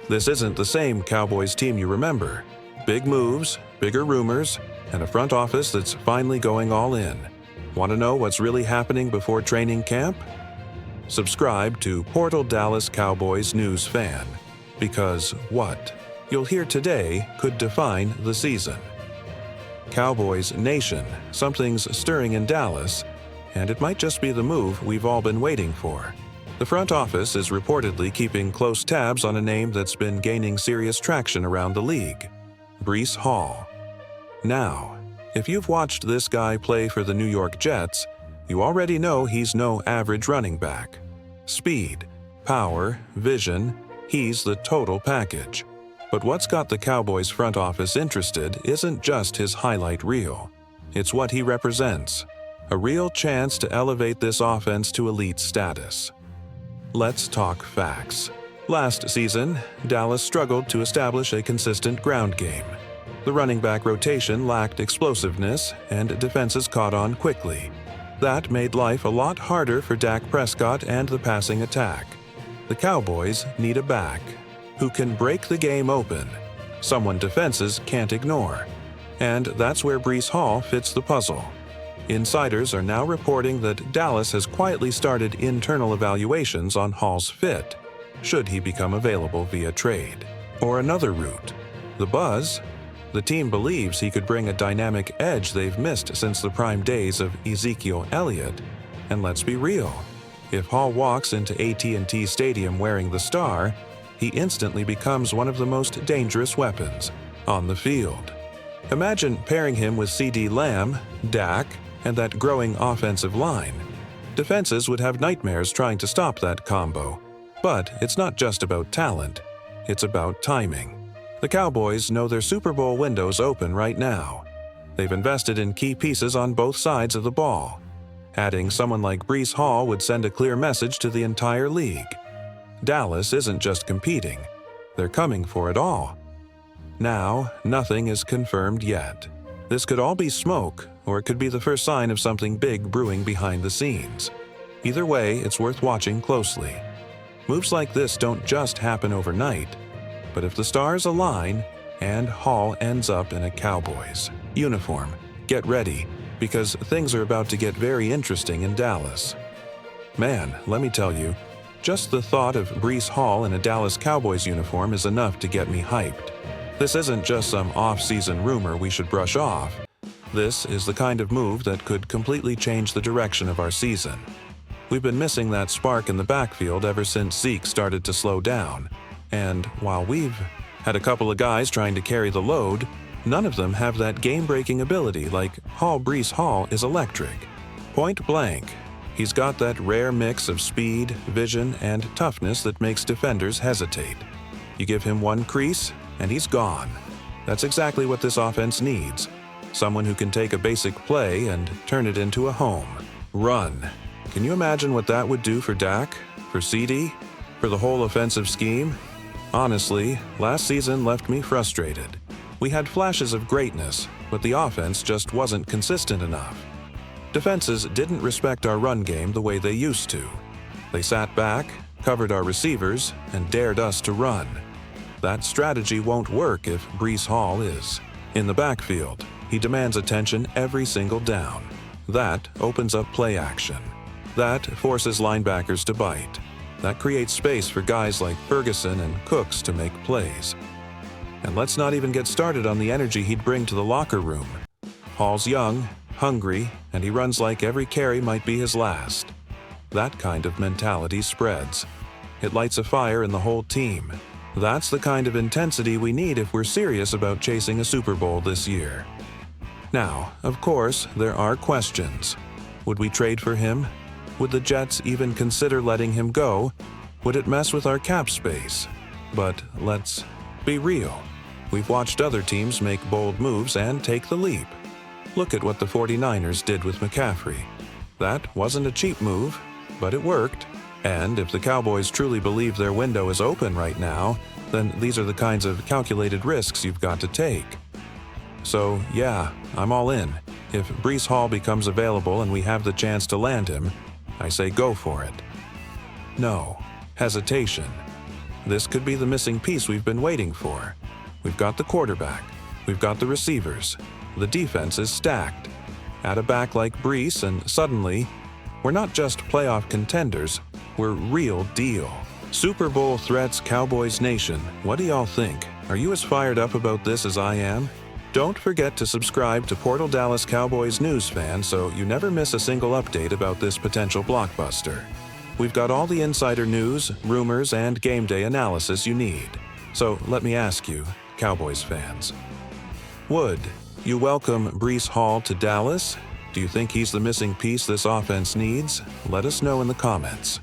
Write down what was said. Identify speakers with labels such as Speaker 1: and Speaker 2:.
Speaker 1: This isn't the same Cowboys team you remember. Big moves, bigger rumors, and a front office that's finally going all in. Want to know what's really happening before training camp? Subscribe to Portal Dallas Cowboys News Fan, because what you'll hear today could define the season. Cowboys Nation, something's stirring in Dallas, and it might just be the move we've all been waiting for. The front office is reportedly keeping close tabs on a name that's been gaining serious traction around the league: Breece Hall. Now, if you've watched this guy play for the New York Jets, you already know he's no average running back. Speed, power, vision, he's the total package. But what's got the Cowboys front office interested isn't just his highlight reel. It's what he represents, a real chance to elevate this offense to elite status. Let's talk facts. Last season, Dallas struggled to establish a consistent ground game. The running back rotation lacked explosiveness, and defenses caught on quickly. That made life a lot harder for Dak Prescott and the passing attack. The Cowboys need a back who can break the game open, someone defenses can't ignore. And that's where Breece Hall fits the puzzle. Insiders are now reporting that Dallas has quietly started internal evaluations on Hall's fit, should he become available via trade. Or another route, the buzz. The team believes he could bring a dynamic edge they've missed since the prime days of Ezekiel Elliott. And let's be real, if Hall walks into AT&T Stadium wearing the star, he instantly becomes one of the most dangerous weapons on the field. Imagine pairing him with CeeDee Lamb, Dak, and that growing offensive line. Defenses would have nightmares trying to stop that combo. But it's not just about talent, it's about timing. The Cowboys know their Super Bowl window's open right now. They've invested in key pieces on both sides of the ball. Adding someone like Breece Hall would send a clear message to the entire league. Dallas isn't just competing, they're coming for it all. Now, nothing is confirmed yet. This could all be smoke, or it could be the first sign of something big brewing behind the scenes. Either way, it's worth watching closely. Moves like this don't just happen overnight, but if the stars align and Hall ends up in a Cowboys uniform, get ready, because things are about to get very interesting in Dallas. Man, let me tell you, just the thought of Breece Hall in a Dallas Cowboys uniform is enough to get me hyped. This isn't just some off-season rumor we should brush off. This is the kind of move that could completely change the direction of our season. We've been missing that spark in the backfield ever since Zeke started to slow down. And while we've had a couple of guys trying to carry the load, none of them have that game-breaking ability like Breece Hall is electric. Point blank, he's got that rare mix of speed, vision, and toughness that makes defenders hesitate. You give him one crease, and he's gone. That's exactly what this offense needs. Someone who can take a basic play and turn it into a home run. Can you imagine what that would do for Dak, for CeeDee, for the whole offensive scheme? Honestly, last season left me frustrated. We had flashes of greatness, but the offense just wasn't consistent enough. Defenses didn't respect our run game the way they used to. They sat back, covered our receivers, and dared us to run. That strategy won't work if Breece Hall is in the backfield. He demands attention every single down. That opens up play action. That forces linebackers to bite. That creates space for guys like Ferguson and Cooks to make plays. And let's not even get started on the energy he'd bring to the locker room. Hall's young, hungry, and he runs like every carry might be his last. That kind of mentality spreads. It lights a fire in the whole team. That's the kind of intensity we need if we're serious about chasing a Super Bowl this year. Now, of course, there are questions. Would we trade for him? Would the Jets even consider letting him go? Would it mess with our cap space? But let's be real. We've watched other teams make bold moves and take the leap. Look at what the 49ers did with McCaffrey. That wasn't a cheap move, but it worked. And if the Cowboys truly believe their window is open right now, then these are the kinds of calculated risks you've got to take. So yeah, I'm all in. If Breece Hall becomes available and we have the chance to land him, I say go for it. No hesitation. this could be the missing piece we've been waiting for. We've got the quarterback, we've got the receivers, the defense is stacked. Add a back like Brees and suddenly, we're not just playoff contenders, we're real deal. Super Bowl threats, Cowboys Nation, what do y'all think? Are you as fired up about this as I am? Don't forget to subscribe to Portal Dallas Cowboys News Fan so you never miss a single update about this potential blockbuster. We've got all the insider news, rumors, and game day analysis you need. So let me ask you, Cowboys fans, would you welcome Brees Hall to Dallas? Do you think he's the missing piece this offense needs? Let us know in the comments.